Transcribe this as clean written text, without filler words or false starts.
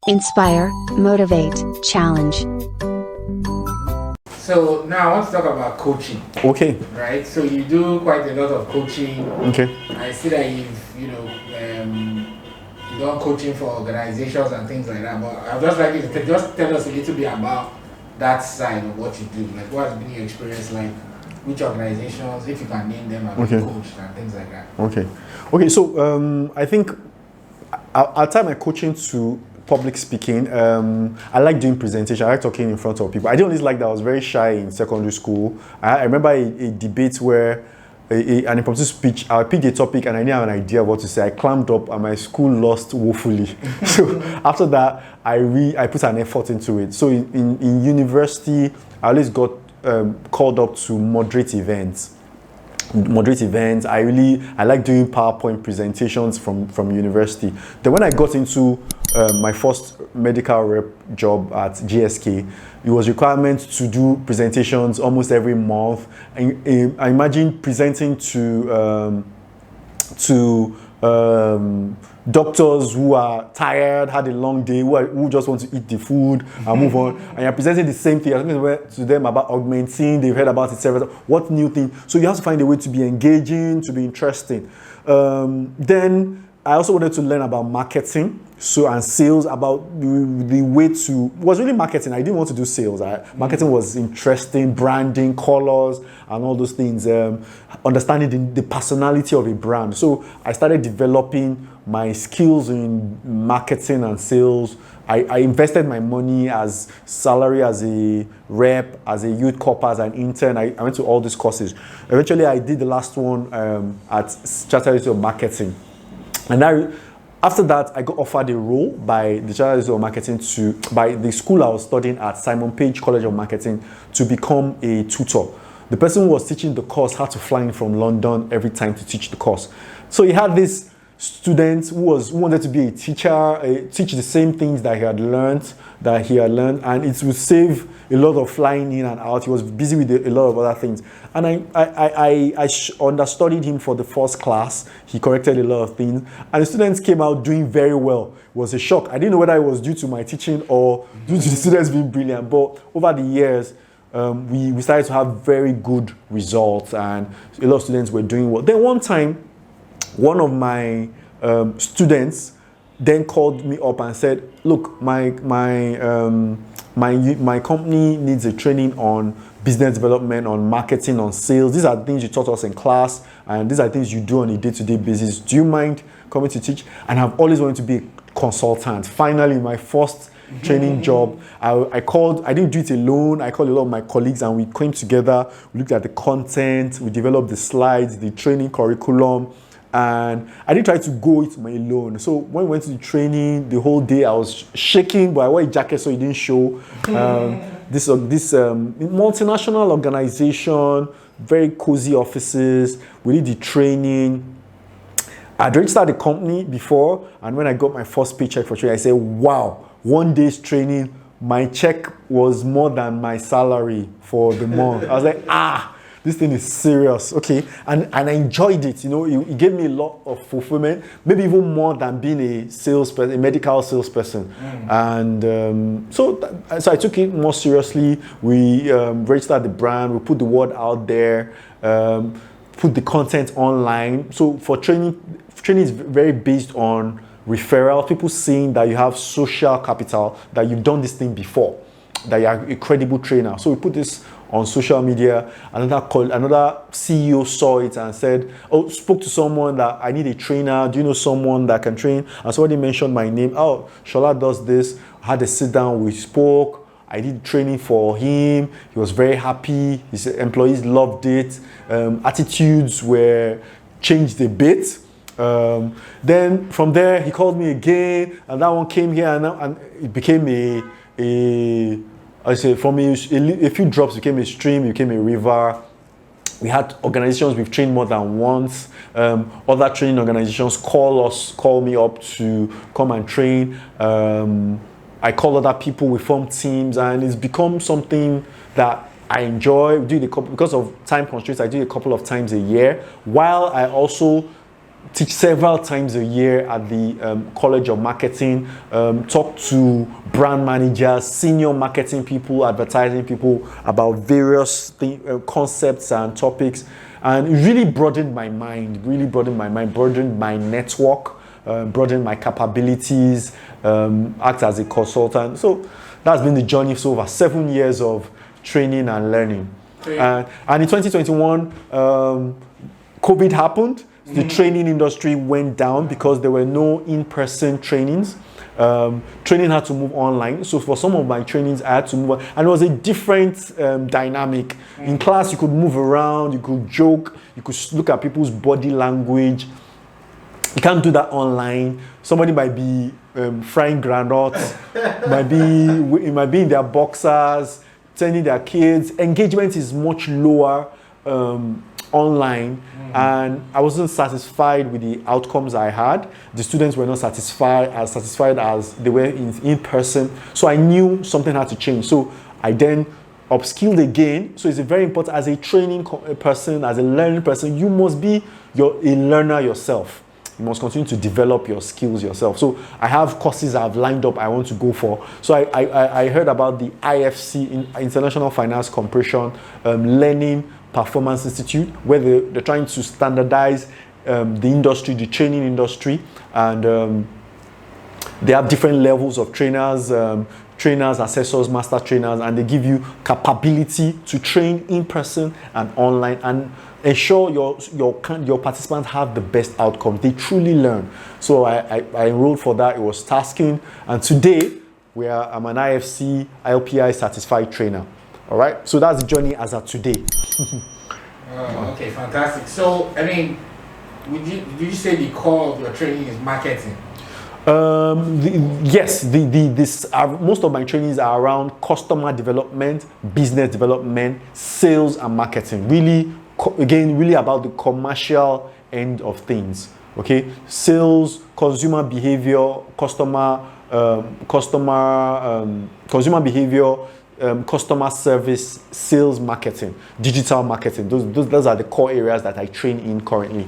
Inspire, motivate, challenge. So now I want to talk about coaching. Okay. Right. So you do quite a lot of coaching. Okay. I see that you've done coaching for organizations and things like that. But I'd just like you to just tell us a little bit about that side of what you do. Like, what has been your experience like? Which organizations, if you can name them, have been coached and things like that. Okay. So I think I'll tie my coaching to public speaking. I like doing presentation. I like talking in front of people. I didn't always like that. I was very shy in secondary school. I remember a debate where an impromptu speech, I picked a topic and I didn't have an idea of what to say. I climbed up and my school lost woefully. So after that, I put an effort into it. So in university, I always got called up to moderate events. I like doing PowerPoint presentations from university. Then when I got into my first medical rep job at GSK, it was requirement to do presentations almost every month. I imagine presenting to doctors who are tired, had a long day, who just want to eat the food and move on. And you're presenting the same thing. You're talking to them about augmenting. They've heard about it several times. What new thing? So you have to find a way to be engaging, to be interesting. Then I also wanted to learn about marketing, and sales, about the way to, was really marketing. I didn't want to do sales. Marketing was interesting, branding, colors, and all those things, understanding the personality of a brand. So I started developing my skills in marketing and sales. I invested my money as salary, as a rep, as a youth corp, as an intern. I went to all these courses. Eventually, I did the last one at Chartered Institute of Marketing. And after that, I got offered a role by the Chartered Institute of Marketing by the school I was studying at, Simon Page College of Marketing, to become a tutor. The person who was teaching the course had to fly in from London every time to teach the course. So he had this student who wanted to be a teacher, teach the same things that he had learned, and it would save a lot of flying in and out. He was busy with a lot of other things. And I understudied him for the first class. He corrected a lot of things. And the students came out doing very well. It was a shock. I didn't know whether it was due to my teaching or due to the students being brilliant. But over the years, we started to have very good results, and a lot of students were doing well. Then one time, one of my students then called me up and said, look, my company needs a training on business development, on marketing, on sales. These are things you taught us in class, and these are things you do on a day-to-day basis. Do you mind coming to teach? And I've always wanted to be a consultant. Finally, my first training job, I didn't do it alone. I called a lot of my colleagues and we came together. We looked at the content, we developed the slides, the training curriculum. And I didn't try to go it alone. So when we went to the training, the whole day I was shaking, but I wore a jacket so it didn't show. This multinational organization, very cozy offices. We did the training. I'd registered the company before, and when I got my first paycheck for training, I said, wow, one day's training, my check was more than my salary for the month. I was like, this thing is serious, okay? And I enjoyed it, it gave me a lot of fulfillment, maybe even more than being a medical salesperson. And so I took it more seriously. We registered the brand, we put the word out there, put the content online. So for training is very based on referral, people seeing that you have social capital, that you've done this thing before, that you are a credible trainer. So we put this on social media. Another CEO saw it and said, spoke to someone that I need a trainer. Do you know someone that can train? And somebody mentioned my name. Sola does this. I had a sit down, we spoke. I did training for him. He was very happy. His employees loved it. Attitudes were changed a bit. Then from there, he called me again, and that one came here, and it became from a few drops, became a stream, became a river. We had organizations we've trained more than once. Other training organizations call me up to come and train. I call other people, we form teams, and it's become something that I enjoy. Because of time constraints, I do it a couple of times a year, while I also teach several times a year at the College of Marketing, talk to brand managers, senior marketing people, advertising people about various concepts and topics. And it really broadened my mind, broadened my network, broadened my capabilities, act as a consultant. So that's been the journey so over 7 years of training and learning. And in 2021, COVID happened. The training industry went down because there were no in-person trainings. Training had to move online. So for some of my trainings, I had to move on. And it was a different dynamic. In class, you could move around, you could joke, you could look at people's body language. You can't do that online. Somebody might be frying granules, it might be in their boxers, sending their kids. Engagement is much lower online, and I wasn't satisfied with the outcomes I had. The students were not satisfied as they were in person. So I knew something had to change. So I then upskilled again. So it's very important as a training person, as a learning person, you must be a learner yourself. You must continue to develop your skills yourself. So I have courses I've lined up I want to go for. So I heard about the IFC, International Finance Corporation, Learning Performance Institute, where they're trying to standardize the industry, the training industry, and they have different levels of trainers, assessors, master trainers, and they give you capability to train in person and online and ensure your participants have the best outcome. They truly learn. So I enrolled for that. It was tasking, and today I'm an IFC ILPI certified trainer. All right, so that's the journey as of today. Okay, fantastic. So, I mean, did you say the core of your training is marketing? Yes, most of my trainings are around customer development, business development, sales, and marketing. Really about the commercial end of things. Okay, sales, consumer behavior, customer behavior. Customer service, sales, marketing, digital marketing. Those are the core areas that I train in currently.